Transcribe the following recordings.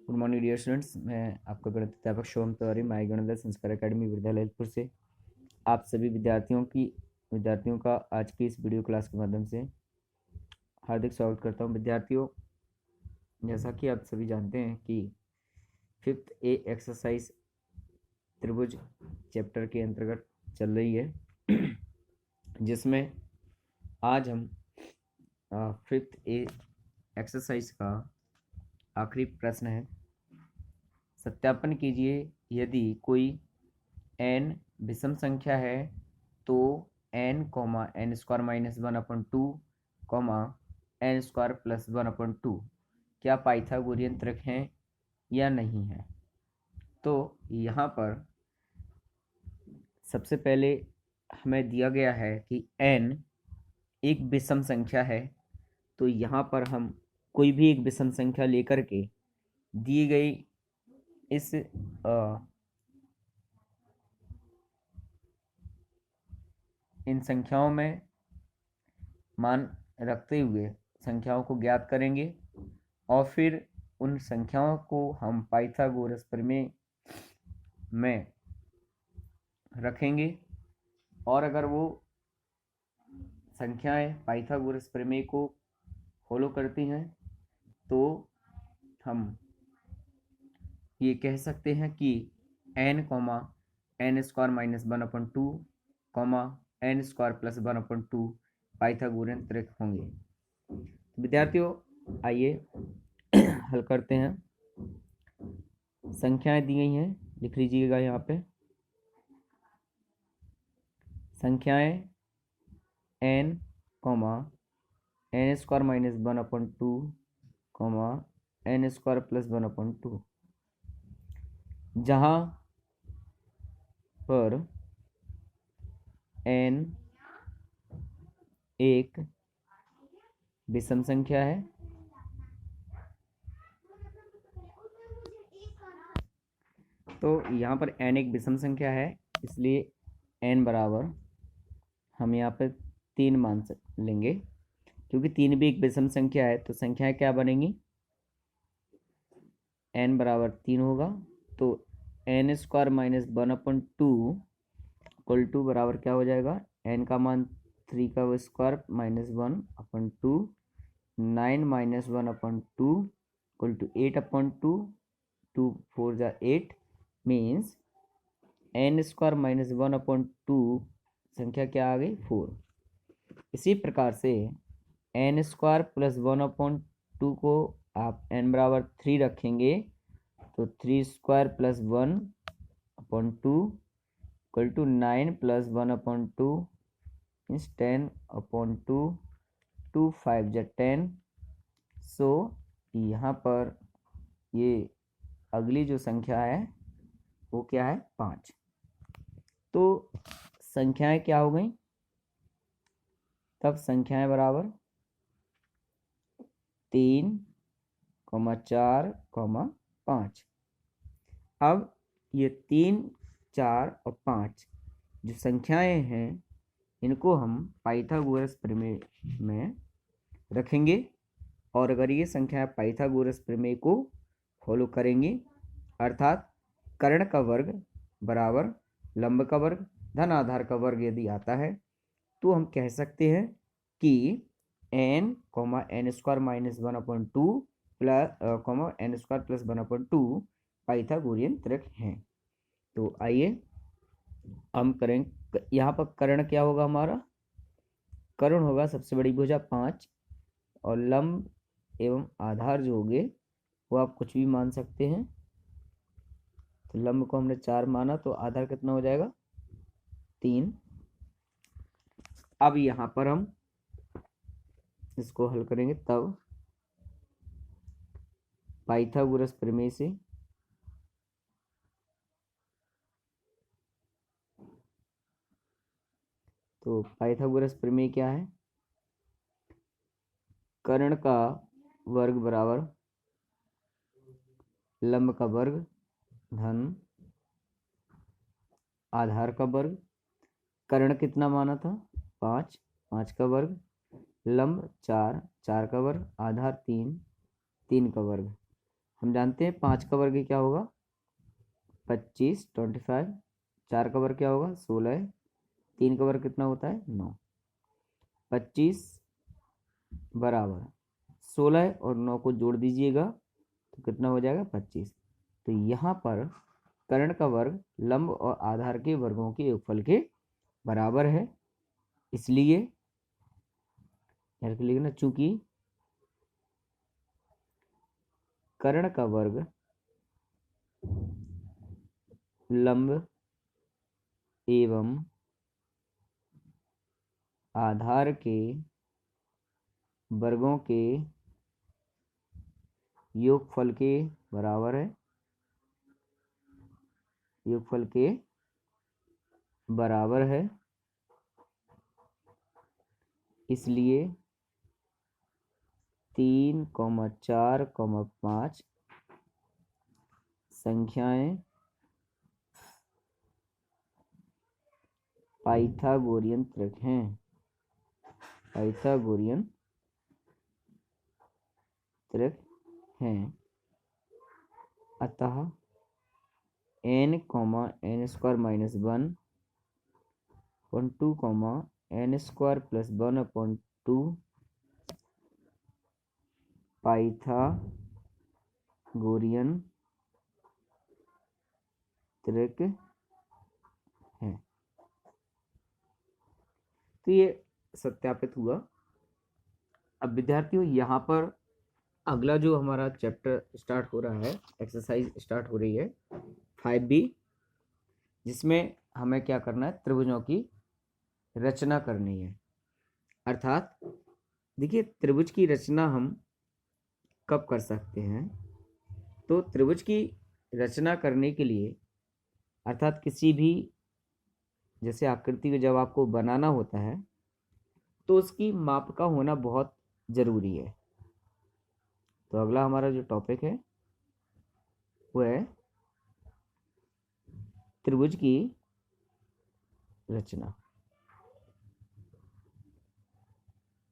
Good morning dear students, मैं आपका गणित अध्यापक शुभम तिवारी माई गणित संस्कार एकेडमी विद्यालय ललितपुर से आप सभी विद्यार्थियों का आज की इस वीडियो क्लास के माध्यम से हार्दिक स्वागत करता हूं। विद्यार्थियों, जैसा कि आप सभी जानते हैं कि 5th ए एक्सरसाइज त्रिभुज चैप्टर के अंतर्गत चल रही है, जिसमें आज हम 5th ए एक्सरसाइज का आखिरी प्रश्न है। सत्यापन कीजिए, यदि कोई n विषम संख्या है तो n n square minus 1/2 n square plus 1/2 क्या पाइथागोरियन त्रिक हैं या नहीं है। तो यहाँ पर सबसे पहले हमें दिया गया है कि n एक विषम संख्या है, तो यहाँ पर हम कोई भी एक विषम संख्या लेकर के दी गई इस इन संख्याओं में मान रखते हुए संख्याओं को ज्ञात करेंगे और फिर उन संख्याओं को हम पाइथागोरस प्रमेय में रखेंगे, और अगर वो संख्याएं पाइथागोरस प्रमेय को फॉलो करती हैं तो हम ये कह सकते हैं कि n square minus 1/2 n square plus 1/2 Pythagorean त्रिक होंगे। विद्यार्थियों, आइए हल करते हैं। संख्याएं दी गई हैं, लिख लीजिएगा यहाँ पे। संख्याएं n square minus 1/2 n square plus 1/2, जहाँ पर n एक विषम संख्या है तो यहाँ पर n एक विषम संख्या है, इसलिए n बराबर हम यहाँ पे 3 मान लेंगे। क्योंकि 3 भी एक विषम संख्या है तो संख्याएं क्या बनेंगी, n बराबर 3 होगा, तो n square minus 1/2 equal to बराबर क्या हो जाएगा, n का मान 3 का square minus 1/2, 9 minus 1/2 equal to 8/2, 2 4 जा 8 मीन्स n स्क्वायर माइनस 1/2 संख्या क्या आ गई, 4। इसी प्रकार से n स्क्वायर प्लस 1/2 को आप n बराबर 3 रखेंगे तो 3 square plus 1/2 equal to 9 plus 1/2 means 10/2, 2 5 जा 10। सो यहाँ पर ये अगली जो संख्या है वो क्या है, 5। तो संख्याएं क्या हो गई, तब संख्याएं बराबर 3, 4, 5। अब ये 3, 4 और 5 जो संख्याएं हैं इनको हम पाइथागोरस प्रमेय में रखेंगे, और अगर ये संख्या पाइथागोरस प्रमेय को फॉलो करेंगी, अर्थात कर्ण का वर्ग बराबर लंब का वर्ग धन आधार का वर्ग यदि आता है तो हम कह सकते हैं कि n square minus 1/2 plus n square plus 1/2 Pythagorean त्रिक हैं। तो आइए हम करेंगे, यहाँ पर कर्ण क्या होगा, हमारा कर्ण होगा सबसे बड़ी भुजा 5, और लंब एवं आधार जो होंगे वो आप कुछ भी मान सकते हैं। तो लंब को हमने 4 माना तो आधार कितना हो जाएगा, 3। अब यहाँ पर हम इसको हल करेंगे, तब पाइथागोरस प्रमेय से तो पाइथागोरस प्रमेय क्या है, कर्ण का वर्ग बराबर लंब का वर्ग धन आधार का वर्ग। कर्ण कितना माना था, 5, 5 का वर्ग, लंब 4, 4 का वर्ग, आधार 3, 3 का वर्ग। हम जानते हैं 5 का वर्ग क्या होगा 25, 25। 4 का वर्ग क्या होगा 16, 3 का वर्ग कितना होता है 9। 25 बराबर 16 और 9 को जोड़ दीजिएगा तो कितना हो जाएगा 25। तो यहाँ पर कर्ण का वर्ग लंब और आधार के वर्गों के योगफल के बराबर है, इसलिए लिखना चूंकि कर्ण का वर्ग लंब एवं आधार के वर्गों के योगफल के बराबर है, योगफल के बराबर है, इसलिए 3, 4, 5 संख्याएं पाइथागोरियन त्रिक हैं, पाइथागोरियन त्रिक हैं। अतः n, n square minus 1 upon 2, n square plus 1 upon 2 Pythagorean त्रिक है। तो ये सत्यापित हुआ। अब विद्यार्थियों यहाँ पर अगला जो हमारा चैप्टर स्टार्ट हो रहा है, एक्सरसाइज स्टार्ट हो रही है 5B, जिसमें हमें क्या करना है त्रिभुजों की रचना करनी है। अर्थात देखिए त्रिभुज की रचना हम कब कर सकते हैं, तो त्रिभुज की रचना करने के लिए अर्थात किसी भी जैसे आकृति को जब आपको बनाना होता है तो उसकी माप का होना बहुत जरूरी है। तो अगला हमारा जो टॉपिक है वो है त्रिभुज की रचना।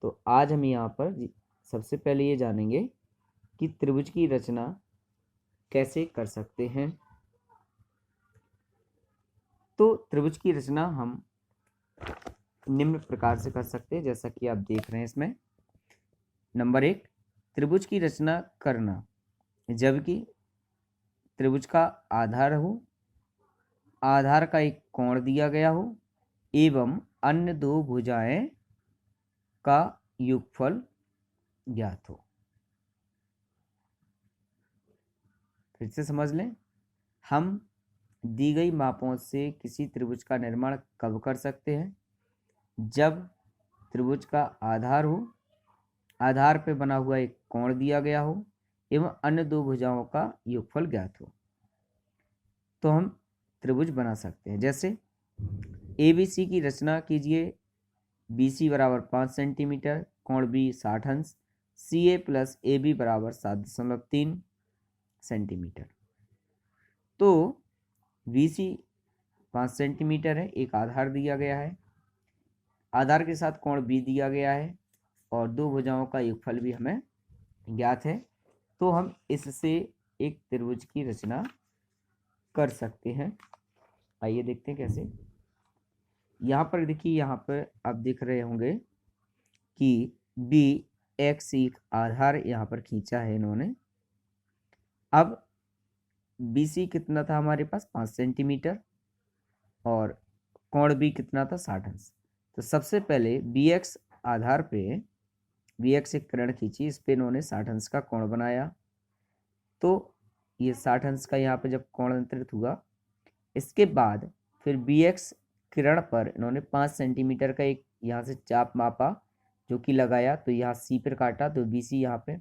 तो आज हम यहाँ पर सबसे पहले ये जानेंगे कि त्रिभुज की रचना कैसे कर सकते हैं। तो त्रिभुज की रचना हम निम्न प्रकार से कर सकते हैं, जैसा कि आप देख रहे हैं इसमें। नंबर 1, त्रिभुज की रचना करना जबकि त्रिभुज का आधार हो, आधार का एक कोण दिया गया हो एवं अन्य दो भुजाएं का योगफल ज्ञात हो। फिर से समझ लें, हम दी गई मापों से किसी त्रिभुज का निर्माण कब कर सकते हैं, जब त्रिभुज का आधार हो, आधार पे बना हुआ एक कोण दिया गया हो एवं अन्य दो भुजाओं का योगफल ज्ञात हो, तो हम त्रिभुज बना सकते हैं। जैसे ABC की रचना कीजिए, BC बराबर 5 सेंटीमीटर, कोण B 60 अंश, CA प्लस AB बराबर 7.3 सेंटीमीटर। तो BC 5 सेंटीमीटर है, एक आधार दिया गया है, आधार के साथ कोण B दिया गया है और दो भुजाओं का योगफल भी हमें ज्ञात है। तो हम इससे एक त्रिभुज की रचना कर सकते हैं। आइए देखते हैं कैसे। यहाँ पर देखिए, यहाँ पर आप देख रहे होंगे कि BX एक आधार यहाँ पर खींचा है इन्होंने। अब BC कितना था हमारे पास 5 सेंटीमीटर और कोण B कितना था 60 अंश। तो सबसे पहले BX आधार पे BX एक किरण खींची, इस पे इन्होंने 60 अंश का कोण बनाया। तो ये 60 अंश का यहाँ पे जब कोण अंतरित हुआ, इसके बाद फिर BX किरण पर इन्होंने 5 सेंटीमीटर का एक यहाँ से चाप मापा जो कि लगाया, तो यहाँ C पर काटा तो BC यहाँ पे।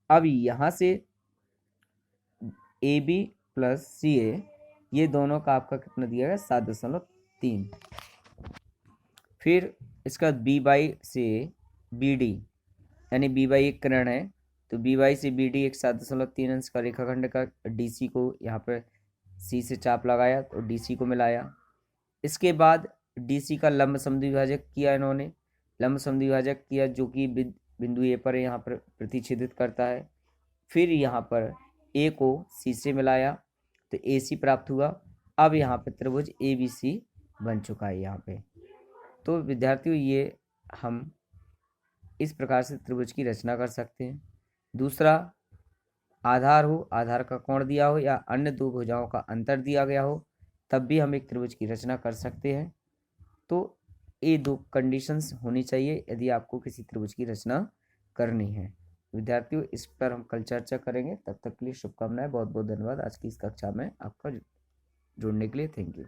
अब यहाँ से AB प्लस CA ये दोनों का आपका कितना दिया गया 7.3। फिर इसका B से BD यानी B एक किरण है, तो B से BD एक 7.3 अंश का रेखाखंड का DC को यहाँ पर C से चाप लगाया तो DC को मिलाया। इसके बाद DC का लंब समद्विभाजक किया इन्होंने, लंब समद्विभाजक किया जो कि बिंदु A पर यहाँ पर प्रतिच्छेदित करता है। फिर यहाँ पर ए को सी से मिलाया तो ए सी प्राप्त हुआ। अब यहाँ पे त्रिभुज ए बी सी बन चुका है यहाँ पे। तो विद्यार्थियों ये हम इस प्रकार से त्रिभुज की रचना कर सकते हैं। दूसरा, आधार हो, आधार का कोण दिया हो या अन्य दो भुजाओं का अंतर दिया गया हो, तब भी हम एक त्रिभुज की रचना कर सकते हैं। तो ये दो कंडीशंस होनी चाहिए यदि आपको किसी त्रिभुज की रचना करनी है। विद्यार्थियों इस पर हम कल चर्चा करेंगे। तब तक के लिए शुभकामनाएं। बहुत बहुत धन्यवाद आज की इस कक्षा में आपका जुड़ने के लिए। Thank you.